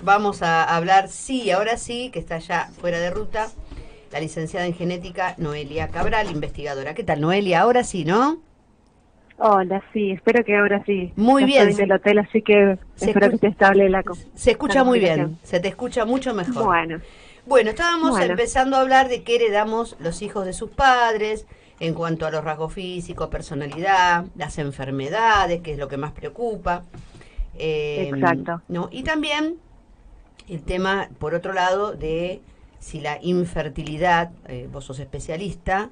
vamos a hablar, sí, ahora sí, que está ya fuera de ruta, la licenciada en genética Noelia Cabral, investigadora. ¿Qué tal, Noelia? Ahora sí, ¿no? Hola, sí, espero que ahora sí. Muy Ya bien, estoy en el hotel, así que se, espero que escu- esté estable se la escucha muy comunicación. bien, se te escucha mucho mejor. Bueno, Bueno, estábamos bueno, empezando a hablar de qué heredamos los hijos de sus padres en cuanto a los rasgos físicos, personalidad, las enfermedades, que es lo que más preocupa. exacto. ¿No? Y también el tema, por otro lado, de si la infertilidad, vos sos especialista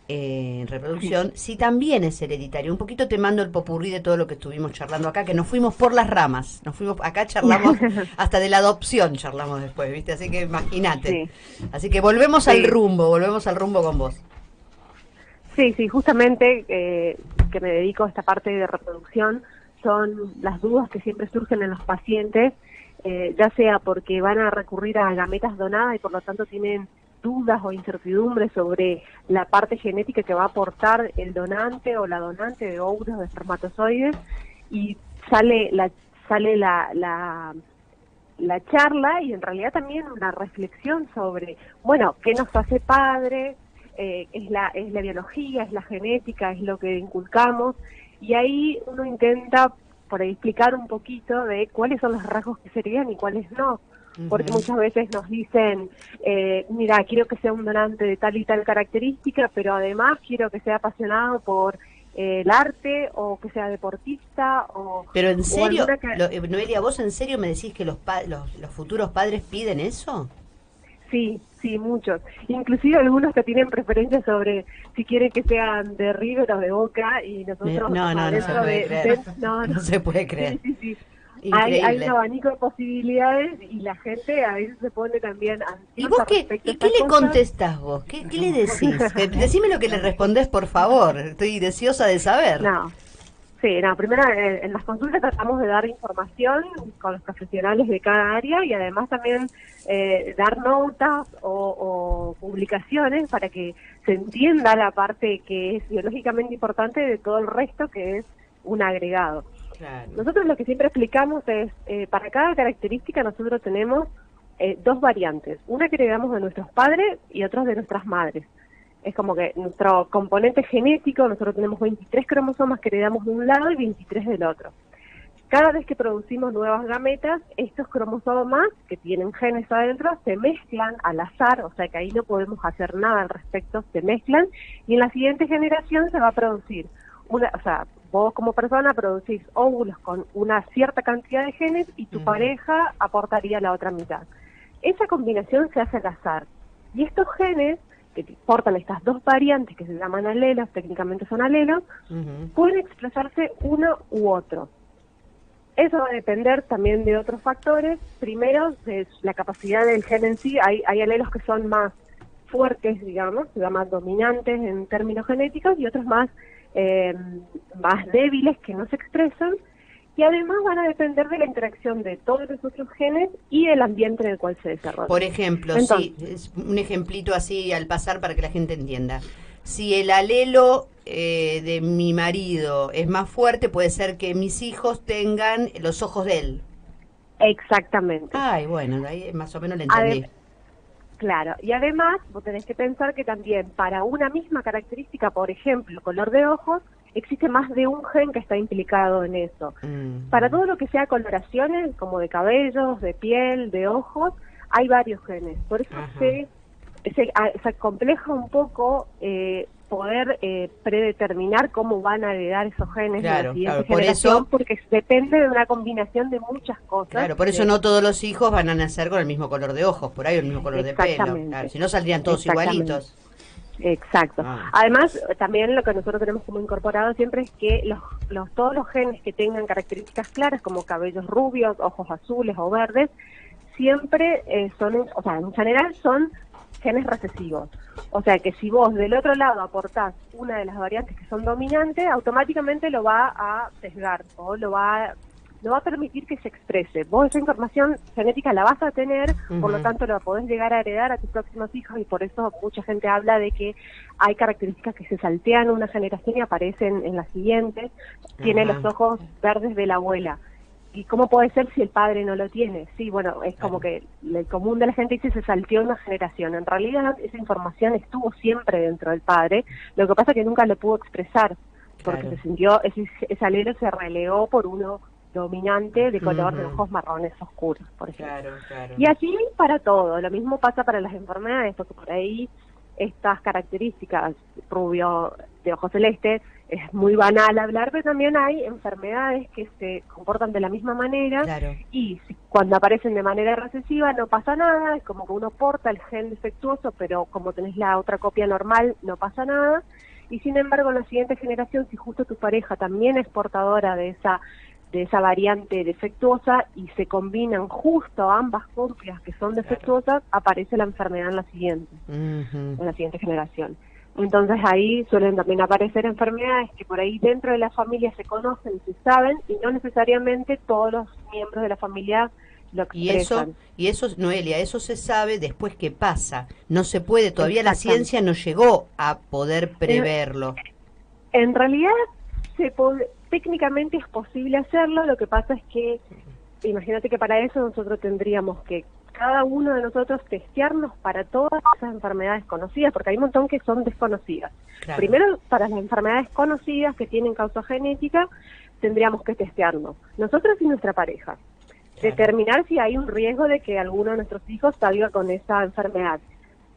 en Sí. reproducción, si también es hereditario. Un poquito te mando el popurrí de todo lo que estuvimos charlando acá, que nos fuimos por las ramas. Nos fuimos, acá charlamos hasta de la adopción, charlamos después, ¿viste? Así que imagínate. Sí, Así que sí, volvemos al rumbo con vos. sí, sí, justamente que me dedico a esta parte de reproducción son las dudas que siempre surgen en los pacientes, ya sea porque van a recurrir a gametas donadas y por lo tanto tienen dudas o incertidumbres sobre la parte genética que va a aportar el donante o la donante de óvulos de espermatozoides y sale la sale la charla y en realidad también una reflexión sobre, bueno, qué nos hace padres, es la biología, es la genética, es lo que inculcamos, y ahí uno intenta por ahí explicar un poquito de cuáles son los rasgos que serían y cuáles no, porque Ujú. muchas veces nos dicen, mira, quiero que sea un donante de tal y tal característica, pero además quiero que sea apasionado por el arte o que sea deportista Pero en o serio, alguna que Noelia, ¿vos en serio me decís que los futuros padres piden eso? sí, sí, muchos. Inclusive algunos que tienen preferencias sobre si quieren que sean de River o de Boca y nosotros, o No, sea, no, no se dentro puede creer. no, no, No se puede creer. sí, sí, sí. Hay un Increíble. abanico de posibilidades y la gente a veces se pone también ¿Y vos ansiosa qué? respecto a ¿Y qué estas le cosas. contestás vos? ¿Qué le decís? Decime lo que le respondés, por favor. Estoy deseosa de saber. No, sí, no, primero en las consultas tratamos de dar información con los profesionales de cada área y además también dar notas o publicaciones para que se entienda la parte que es biológicamente importante de todo el resto que es un agregado. Claro. Nosotros lo que siempre explicamos es, para cada característica nosotros tenemos dos variantes, una que heredamos de nuestros padres y otras de nuestras madres. Es como que nuestro componente genético, nosotros tenemos 23 cromosomas que heredamos de un lado y 23 del otro. Cada vez que producimos nuevas gametas, estos cromosomas que tienen genes adentro se mezclan al azar, o sea que ahí no podemos hacer nada al respecto, se mezclan y en la siguiente generación se va a producir o sea, vos como persona producís óvulos con una cierta cantidad de genes y tu Ujú, pareja aportaría la otra mitad. Esa combinación se hace al azar. Y estos genes, que portan estas dos variantes que se llaman alelos, técnicamente son alelos, ujú. pueden expresarse uno u otro. Eso va a depender también de otros factores. Primero, de la capacidad del gen en sí. Hay alelos que son más fuertes, digamos, se llaman dominantes en términos genéticos, y otros eh, más débiles que no se expresan. Y además van a depender de la interacción de todos los otros genes y del ambiente en el cual se Por desarrollan. ejemplo, sí, Entonces, es un ejemplito así al pasar para que la gente entienda. Si el alelo de mi marido es más fuerte, puede ser que mis hijos tengan los ojos de él. exactamente. Ay, bueno, de ahí más o menos le Adem- entendí. Claro, y además vos tenés que pensar que también para una misma característica, por ejemplo, color de ojos, existe más de un gen que está implicado en eso. Para Ujú. todo lo que sea coloraciones, como de cabellos, de piel, de ojos, hay varios genes. Por eso Ajá. se acompleja un poco poder predeterminar cómo van a heredar esos genes en la Claro, siguiente claro, por generación, eso, porque depende de una combinación de muchas cosas. claro, por eso no todos los hijos van a nacer con el mismo color de ojos, por ahí el mismo color de pelo. Claro, Exactamente, si no saldrían todos exactamente. igualitos. Exacto. Ah, Además, también lo que nosotros tenemos como incorporado siempre es que todos los genes que tengan características claras, como cabellos rubios, ojos azules o verdes, siempre o sea, en general son genes recesivos. O sea que si vos del otro lado aportás una de las variantes que son dominantes, automáticamente lo va a sesgar o no va a permitir que se exprese. Vos esa información genética la vas a tener, por lo ujú. tanto la podés llegar a heredar a tus próximos hijos y por eso mucha gente habla de que hay características que se saltean una generación y aparecen en la siguiente. Tiene los Ajá. ojos verdes de la abuela. ¿y cómo puede ser si el padre no lo tiene? Sí, bueno, es como que el común de la gente dice se salteó una generación. En realidad esa información estuvo siempre dentro del padre, lo que pasa es que nunca lo pudo expresar, porque se sintió, ese alelo se relegó por uno dominante de color de ojos marrones oscuros, por ejemplo. Y así para todo, lo mismo pasa para las enfermedades, porque por ahí estas características, rubio de ojos celestes, es muy banal hablar, pero también hay enfermedades que se comportan de la misma manera y cuando aparecen de manera recesiva no pasa nada, es como que uno porta el gen defectuoso, pero como tenés la otra copia normal no pasa nada, y sin embargo en la siguiente generación, si justo tu pareja también es portadora de esa variante defectuosa y se combinan justo ambas copias que son defectuosas, aparece la enfermedad en la siguiente generación. Entonces ahí suelen también aparecer enfermedades que por ahí dentro de la familia se conocen, se saben, y no necesariamente todos los miembros de la familia lo expresan. Y eso, Noelia, eso se sabe después que pasa. No se puede, todavía la ciencia no llegó a poder preverlo. En realidad técnicamente es posible hacerlo, lo que pasa es que, imagínate que para eso nosotros tendríamos que cada uno de nosotros testearnos para todas esas enfermedades conocidas, porque hay un montón que son desconocidas. Primero, para las enfermedades conocidas que tienen causa genética, tendríamos que testearnos, nosotros y nuestra pareja. Determinar si hay un riesgo de que alguno de nuestros hijos salga con esa enfermedad.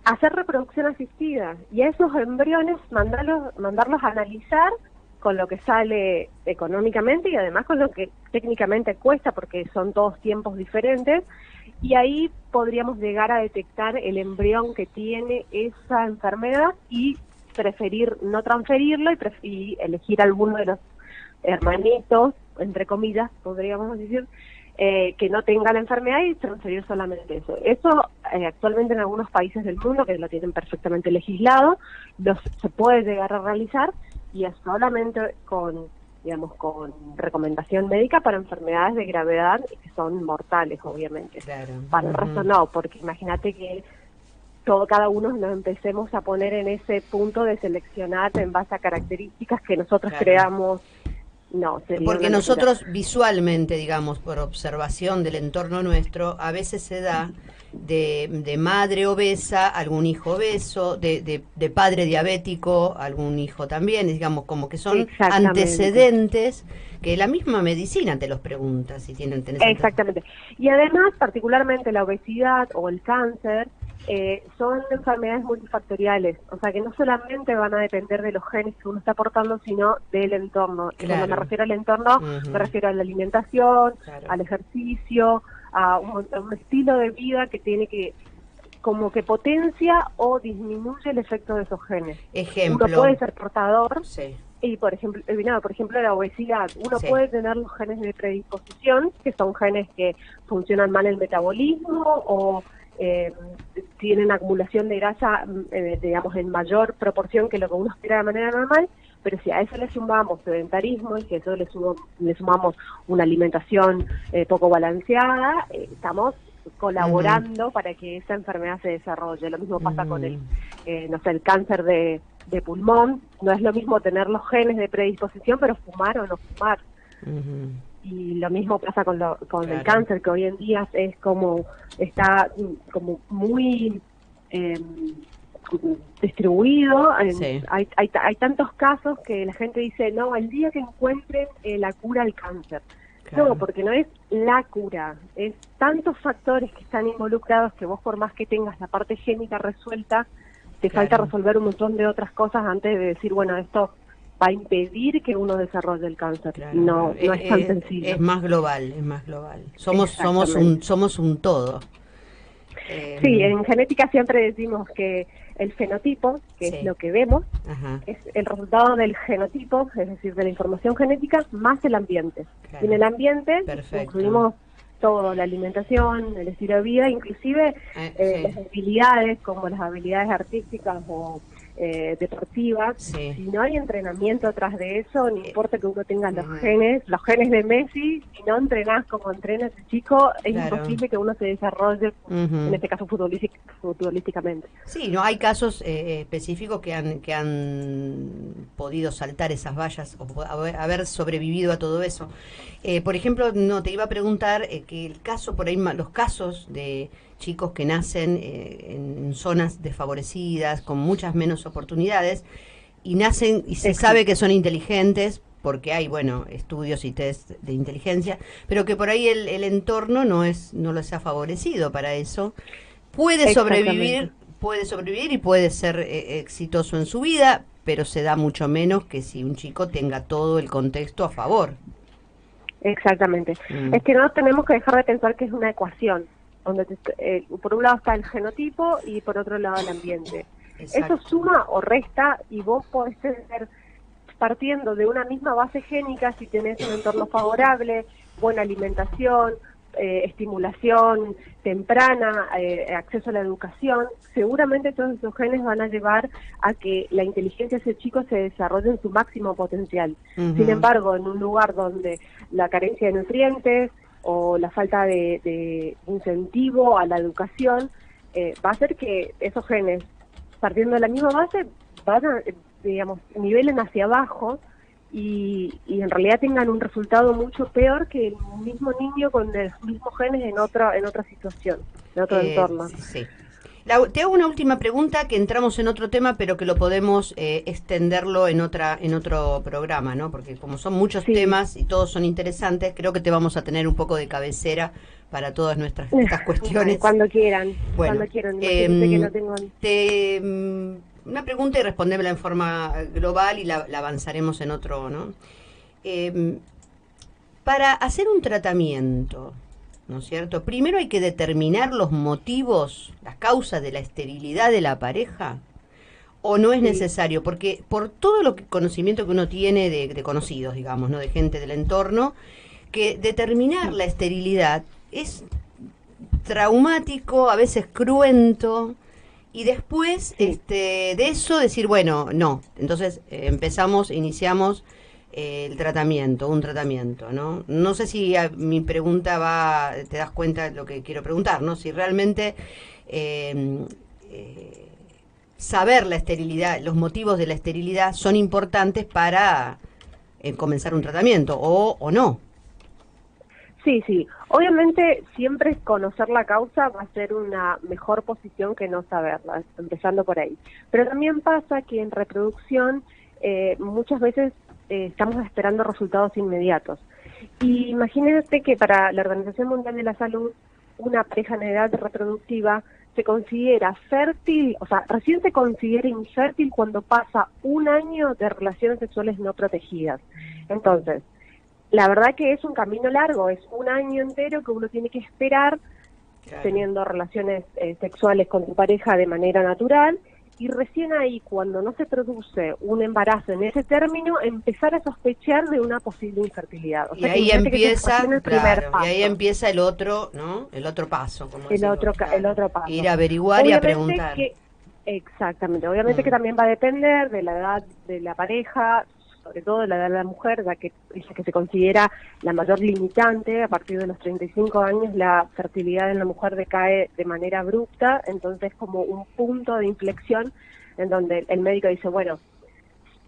Hacer reproducción asistida y a esos embriones mandarlos a analizar con lo que sale económicamente y además con lo que técnicamente cuesta, porque son todos tiempos diferentes, y ahí podríamos llegar a detectar el embrión que tiene esa enfermedad y preferir no transferirlo y elegir alguno de los hermanitos, entre comillas, podríamos decir, que no tenga la enfermedad y transferir solamente eso. Eso actualmente en algunos países del mundo que lo tienen perfectamente legislado, se puede llegar a realizar, y es solamente con recomendación médica para enfermedades de gravedad que son mortales, obviamente. Para el resto no, porque imagínate que cada uno nos empecemos a poner en ese punto de seleccionar en base a características que nosotros creamos. No, porque nosotros visualmente, digamos, por observación del entorno nuestro, a veces se da de madre obesa, algún hijo obeso, de padre diabético, algún hijo también, digamos, como que son antecedentes que la misma medicina te los pregunta si tienen Exactamente. Y además, particularmente la obesidad o el cáncer, son enfermedades multifactoriales, o sea que no solamente van a depender de los genes que uno está aportando, sino del entorno. Y cuando me refiero al entorno, me refiero a la alimentación, al ejercicio, a un estilo de vida que tiene que como que potencia o disminuye el efecto de esos genes. Ejemplo. Uno puede ser portador y por ejemplo la obesidad, uno puede tener los genes de predisposición, que son genes que funcionan mal el metabolismo o tienen acumulación de grasa, digamos, en mayor proporción que lo que uno espera de manera normal, pero si a eso le sumamos sedentarismo y si a eso le sumamos una alimentación poco balanceada, estamos colaborando para que esa enfermedad se desarrolle. Lo mismo pasa con el cáncer de pulmón. No es lo mismo tener los genes de predisposición, pero fumar o no fumar. Y lo mismo pasa con el cáncer, que hoy en día es como está como muy distribuido. Hay tantos casos que la gente dice, no, el día que encuentren la cura al cáncer. No, porque no es la cura, es tantos factores que están involucrados que vos, por más que tengas la parte génica resuelta, te falta resolver un montón de otras cosas antes de decir, bueno, esto va a impedir que uno desarrolle el cáncer. No es tan sencillo. Es más global, somos un todo. Sí, en genética siempre decimos que el fenotipo, que es lo que vemos, es el resultado del genotipo, es decir, de la información genética, más el ambiente. Y en el ambiente incluimos todo, la alimentación, el estilo de vida, inclusive las habilidades, como las habilidades artísticas o deportivas, Sí. si no hay entrenamiento atrás de eso, no importa que uno tenga los Ujú. genes de Messi, si no entrenás como entrena ese chico, es Claro. imposible que uno se desarrolle, en Ujú. este caso futbolísticamente. Sí, no hay casos específicos que han podido saltar esas vallas o haber sobrevivido a todo eso. Por ejemplo, no te iba a preguntar que el caso por ahí, los casos de chicos que nacen en zonas desfavorecidas, con muchas menos oportunidades, y nacen y se Exacto. sabe que son inteligentes porque hay, bueno, estudios y test de inteligencia, pero que por ahí el entorno no les ha favorecido para eso. Puede Exactamente. sobrevivir, puede sobrevivir y puede ser exitoso en su vida, pero se da mucho menos que si un chico tenga todo el contexto a favor. Exactamente. Mm, Es que no tenemos que dejar de pensar que es una ecuación, donde por un lado está el genotipo y por otro lado el ambiente. Eso exacto. suma o resta y vos podés tener, partiendo de una misma base génica, si tenés un entorno favorable, buena alimentación, estimulación temprana, acceso a la educación, seguramente todos esos genes van a llevar a que la inteligencia de ese chico se desarrolle en su máximo potencial. Sin Ujú. embargo, en un lugar donde la carencia de nutrientes o la falta de incentivo a la educación va a hacer que esos genes, partiendo de la misma base, van a, digamos, nivelen hacia abajo y en realidad tengan un resultado mucho peor que el mismo niño con los mismos genes en otra situación, en otro entorno. Sí. Te hago una última pregunta que entramos en otro tema, pero que lo podemos extenderlo en otro programa, ¿no? Porque como son muchos Sí, temas y todos son interesantes, creo que te vamos a tener un poco de cabecera para todas nuestras estas cuestiones. cuando Bueno, quieran, imagínense que no tengo... una pregunta y respondémela en forma global y la avanzaremos en otro, ¿no? Em, para hacer un tratamiento, ¿no es cierto? Primero hay que determinar los motivos, las causas de la esterilidad de la pareja, o no es Sí, necesario, porque por todo lo conocimiento que uno tiene de conocidos, digamos, ¿no? De gente del entorno, que determinar la esterilidad es traumático, a veces cruento, y después sí. de eso decir, bueno, no, entonces iniciamos un tratamiento, ¿no? No sé si mi pregunta te das cuenta de lo que quiero preguntar, ¿no? Si realmente eh, eh, saber la esterilidad, los motivos de la esterilidad son importantes para comenzar un tratamiento o no. Sí, sí. Obviamente siempre conocer la causa va a ser una mejor posición que no saberla, empezando por ahí. Pero también pasa que en reproducción muchas veces estamos esperando resultados inmediatos. Y imagínate que para la Organización Mundial de la Salud, una pareja en edad reproductiva se considera fértil, o sea, recién se considera infértil cuando pasa un año de relaciones sexuales no protegidas. Entonces, la verdad que es un camino largo, es un año entero que uno tiene que esperar Claro. teniendo relaciones sexuales con tu pareja de manera natural y recién ahí, cuando no se produce un embarazo en ese término, empezar a sospechar de una posible infertilidad. O Y sea que ahí imagínate que ese es empieza, recién el primer claro, y ahí paso, empieza el otro, ¿no? El otro paso, como decís vos, el claro. otro Ir paso. a averiguar y a Obviamente preguntar. que, exactamente, obviamente que Mm, también va a depender de la edad de la pareja, sobre todo de la edad de la mujer, ya que es la que se considera la mayor limitante. A partir de los 35 años la fertilidad en la mujer decae de manera abrupta, entonces como un punto de inflexión en donde el médico dice, bueno,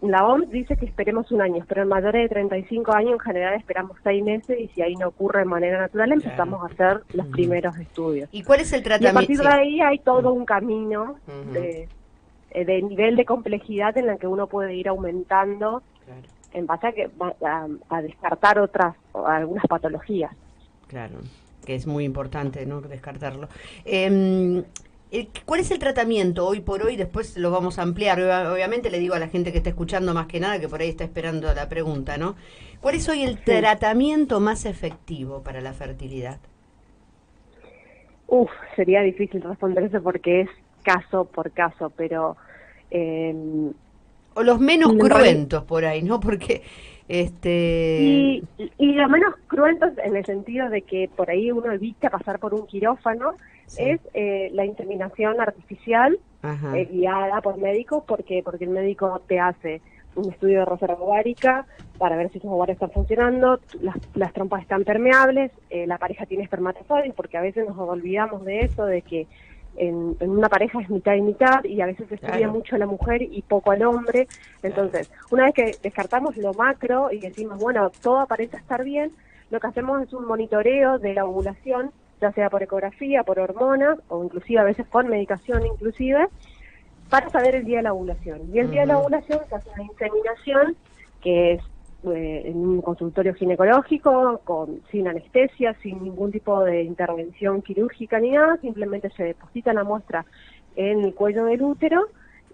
la OMS dice que esperemos un año, pero en mayores de 35 años en general esperamos 6 meses y si ahí no ocurre de manera natural claro. empezamos a hacer los Ujú. primeros estudios. ¿Y cuál es el Y a tratamiento? partir de Sí. ahí hay Mm, todo un camino ujú, de nivel de complejidad en el que uno puede ir aumentando claro, en base a, a descartar o algunas patologías. claro. Que es muy importante, ¿no? Descartarlo. ¿Cuál es el tratamiento hoy por hoy? Después lo vamos a ampliar. Obviamente le digo a la gente que está escuchando más que nada, que por ahí está esperando la pregunta, ¿no? ¿Cuál es hoy el Sí. tratamiento más efectivo para la fertilidad? Sería difícil responder eso porque es caso por caso, pero eh, O los menos en realidad cruentos por ahí, ¿no? Porque, y lo menos cruentos en el sentido de que por ahí uno evita pasar por un quirófano sí. es la inseminación artificial Ajá. guiada por médicos, porque el médico te hace un estudio de reserva ovárica para ver si tus ovarios están funcionando, las trompas están permeables, la pareja tiene espermatozoides, porque a veces nos olvidamos de eso, de que en una pareja es mitad y mitad, y a veces se estudia Claro, mucho a la mujer y poco al hombre. claro. Entonces, una vez que descartamos lo macro y decimos, bueno, todo aparenta estar bien, lo que hacemos es un monitoreo de la ovulación, ya sea por ecografía, por hormonas, o inclusive a veces con medicación inclusive, para saber el día de la ovulación. Y el día de la Ujú. ovulación se hace una inseminación, que es en un consultorio ginecológico, sin anestesia, sin ningún tipo de intervención quirúrgica ni nada, simplemente se deposita la muestra en el cuello del útero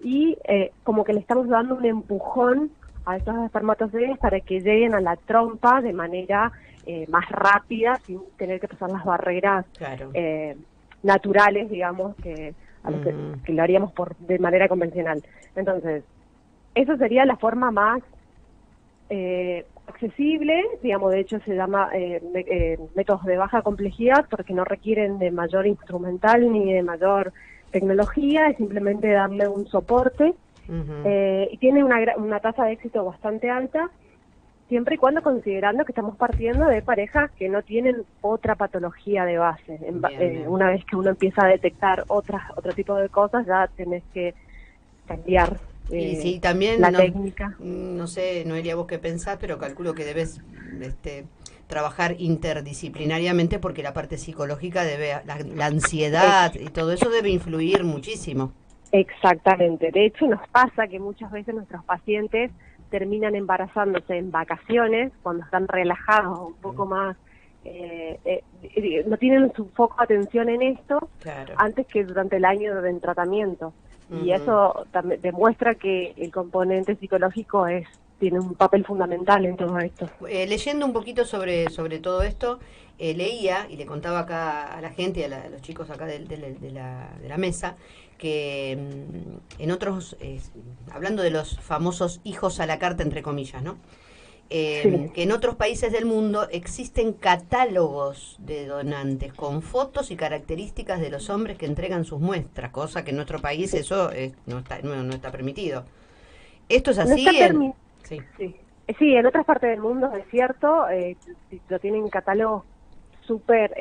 y como que le estamos dando un empujón a estos espermatozoides para que lleguen a la trompa de manera más rápida, sin tener que pasar las barreras Claro. eh, naturales, digamos, que a los Ujú. que lo haríamos de manera convencional. Entonces, eso sería la forma más accesible, digamos, de hecho se llama métodos de baja complejidad porque no requieren de mayor instrumental ni de mayor tecnología, es simplemente darle un soporte Ujú. y tiene una tasa de éxito bastante alta, siempre y cuando considerando que estamos partiendo de parejas que no tienen otra patología de base. Bien, bien. Una vez que uno empieza a detectar otro tipo de cosas, ya tenés que cambiar Y sí, también la no, técnica. no sé, Noelia, vos qué pensás, pero calculo que debes trabajar interdisciplinariamente porque la parte psicológica debe, la ansiedad Ex- y todo eso debe influir muchísimo. Exactamente. De hecho, nos pasa que muchas veces nuestros pacientes terminan embarazándose en vacaciones, cuando están relajados, un poco más, no tienen su foco de atención en esto, Claro. antes que durante el año de tratamiento. Y Ujú. eso también demuestra que el componente psicológico tiene un papel fundamental en todo esto. Leyendo un poquito sobre todo esto, leía y le contaba acá a la gente, a los chicos acá de la mesa, que en otros, hablando de los famosos hijos a la carta, entre comillas, ¿no? Sí. Que en otros países del mundo existen catálogos de donantes con fotos y características de los hombres que entregan sus muestras, cosa que en nuestro país Sí. eso no está permitido. ¿Esto es No está así? permitido. Sí. Sí. Sí, en otras partes del mundo es cierto, lo tienen catálogos súper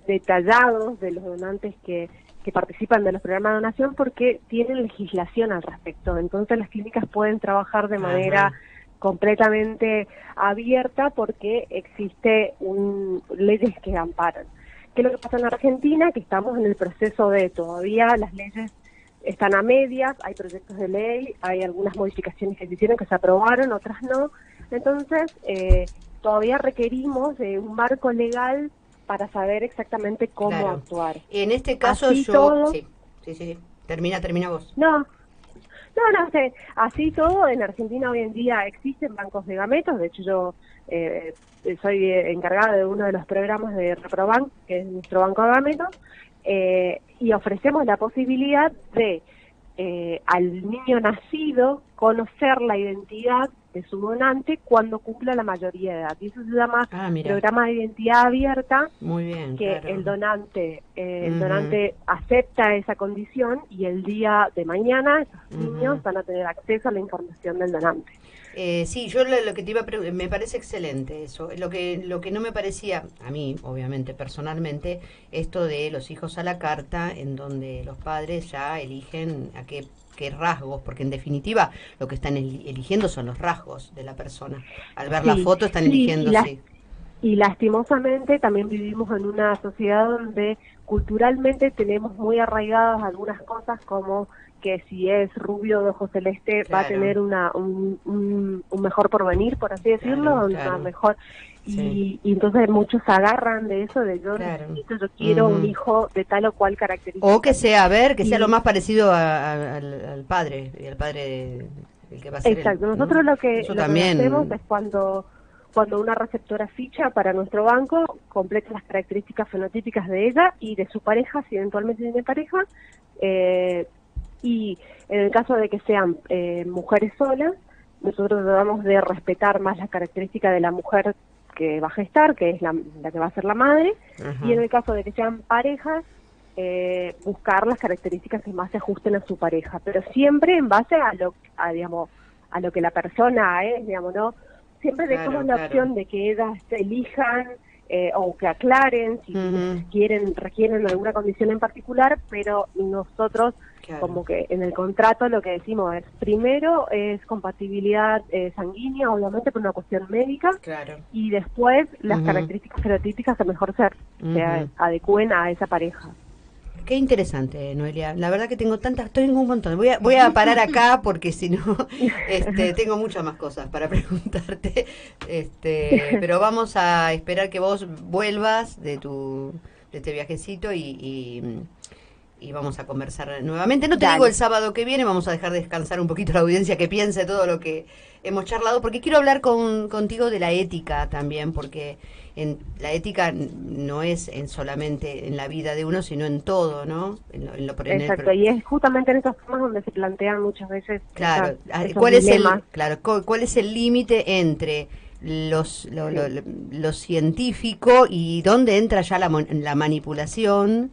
detallados de los donantes que participan de los programas de donación porque tienen legislación al respecto. Entonces las clínicas pueden trabajar de manera Ajá. completamente abierta porque existe leyes que amparan. ¿Qué es lo que pasa en Argentina? Que estamos en el proceso de todavía las leyes están a medias, hay proyectos de ley, hay algunas modificaciones que se hicieron que se aprobaron, otras no. Entonces, todavía requerimos de un marco legal para saber exactamente cómo Claro. actuar. En este caso Así yo, todo, sí, sí, sí, sí. Termina vos. no, no sé, así todo, en Argentina hoy en día existen bancos de gametos, de hecho yo soy encargada de uno de los programas de Reprobank, que es nuestro banco de gametos, y ofrecemos la posibilidad de al niño nacido conocer la identidad de su donante cuando cumpla la mayoría de edad. Y eso se llama Ah, mira, programa de identidad abierta, muy bien, que claro. el Ujú, donante acepta esa condición y el día de mañana esos ujú. niños van a tener acceso a la información del donante. Sí, yo lo que te iba a preguntar, me parece excelente eso. Lo que no me parecía, a mí, obviamente, personalmente, esto de los hijos a la carta, en donde los padres ya eligen a qué rasgos, porque en definitiva lo que están eligiendo son los rasgos de la persona. Al ver la Sí, foto están sí, eligiendo, sí. y lastimosamente también vivimos en una sociedad donde culturalmente tenemos muy arraigadas algunas cosas como que si es rubio de ojos celeste va a Claro, tener un mejor porvenir, por así decirlo, una claro, mejor. sí, Y entonces muchos se agarran de eso, de claro. yo quiero un Ujú. hijo de tal o cual O que característica. sea, a ver, que sea lo Y más parecido al padre, y al padre, el que va a ser el, exacto, ¿no? nosotros Eso lo que hacemos también. es cuando una receptora ficha para nuestro banco, completa las características fenotípicas de ella y de su pareja, si eventualmente tiene pareja, eh, y en el caso de que sean mujeres solas, nosotros tratamos de respetar más las características de la mujer que va a gestar, que es la que va a ser la madre, y Ajá. en el caso de que sean parejas, buscar las características que más se ajusten a su pareja, pero siempre en base digamos, a lo que la persona es, digamos, ¿no? Siempre dejamos la opción de que ellas elijan o que aclaren si requieren alguna condición en particular, pero nosotros como que en el contrato lo que decimos es, primero es compatibilidad sanguínea, obviamente por una cuestión médica, y después las características fenotípicas que mejor se adecúen a esa pareja. Qué interesante, Noelia. La verdad que tengo un montón. Voy a parar acá porque si no, tengo muchas más cosas para preguntarte. Pero vamos a esperar que vos vuelvas de este viajecito y vamos a conversar nuevamente. No te digo el sábado que viene, vamos a dejar descansar un poquito la audiencia que piense todo lo que hemos charlado, porque quiero hablar contigo de la ética también, porque la ética no es solamente en la vida de uno, sino en todo, ¿no? Exacto, y es justamente en estos temas donde se plantean muchas veces ¿cuál es el límite entre lo científico y dónde entra ya la manipulación?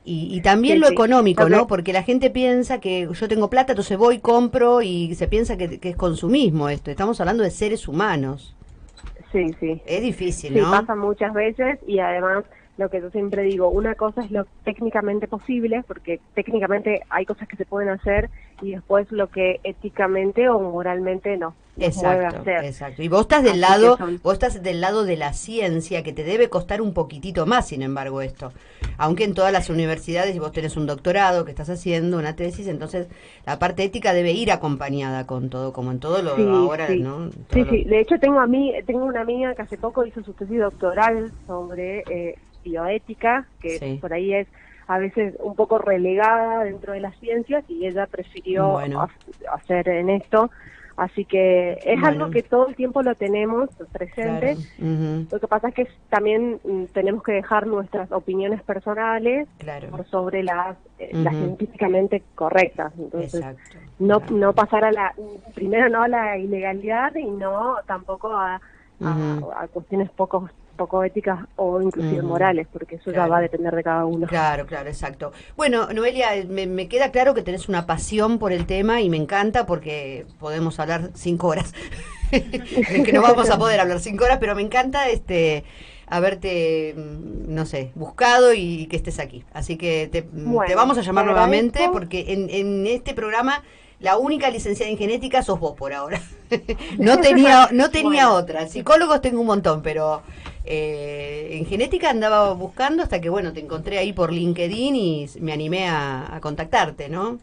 Y también lo económico, ¿no? Porque la gente piensa que yo tengo plata, entonces voy, compro, y se piensa que es consumismo esto. Estamos hablando de seres humanos. Sí. Es difícil, ¿no? Sí, pasa muchas veces, y además lo que yo siempre digo, una cosa es lo técnicamente posible, porque técnicamente hay cosas que se pueden hacer, y después lo que éticamente o moralmente no puede hacer. Exacto. Y vos estás del lado de la ciencia, que te debe costar un poquitito más, sin embargo, esto. Aunque en todas las universidades, y vos tenés un doctorado que estás haciendo, una tesis, entonces la parte ética debe ir acompañada con todo, como en todo lo ahora, ¿no? Sí. De hecho, tengo una amiga que hace poco hizo su tesis doctoral sobre bioética, que por ahí es a veces un poco relegada dentro de las ciencias, y ella prefirió hacer en esto. Así que es algo que todo el tiempo lo tenemos presente. Lo que pasa es que también tenemos que dejar nuestras opiniones personales por sobre las científicamente correctas. Entonces, no pasar primero no a la ilegalidad, y no tampoco a cuestiones poco éticas o inclusive morales, porque eso ya va a depender de cada uno. Claro, exacto. Bueno, Noelia, me queda claro que tenés una pasión por el tema y me encanta, porque podemos hablar 5 horas. Que no vamos a poder hablar 5 horas, pero me encanta haberte, no sé, buscado y que estés aquí. Así que te vamos a llamar nuevamente, porque en este programa la única licenciada en genética sos vos por ahora. No tenía otra. Psicólogos tengo un montón, pero en genética andaba buscando hasta que, te encontré ahí por LinkedIn y me animé a contactarte, ¿no?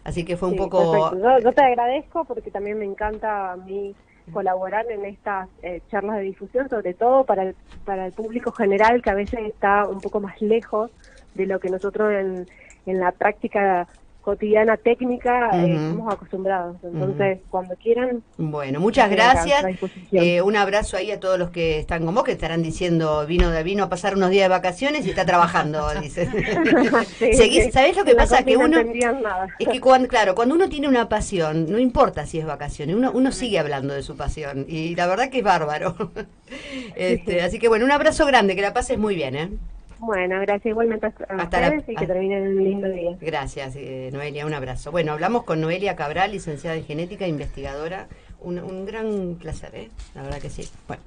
Así que fue un poco... Perfecto. Yo te agradezco, porque también me encanta a mí colaborar en estas charlas de difusión, sobre todo para el público general, que a veces está un poco más lejos de lo que nosotros en la práctica cotidiana técnica estamos acostumbrados. Entonces, cuando quieran... Bueno, muchas gracias. Un abrazo ahí a todos los que están con vos, que estarán diciendo, vino a pasar unos días de vacaciones y está trabajando, dicen. ¿Sabés lo que pasa? Que uno... Es que cuando uno tiene una pasión, no importa si es vacaciones, uno sigue hablando de su pasión, y la verdad que es bárbaro. Así que un abrazo grande, que la pases muy bien, ¿eh? Bueno, gracias igualmente a ustedes, y que terminen un lindo día. Gracias, Noelia, un abrazo. Bueno, hablamos con Noelia Cabral, licenciada en genética, investigadora. Un gran placer, la verdad que sí. Bueno.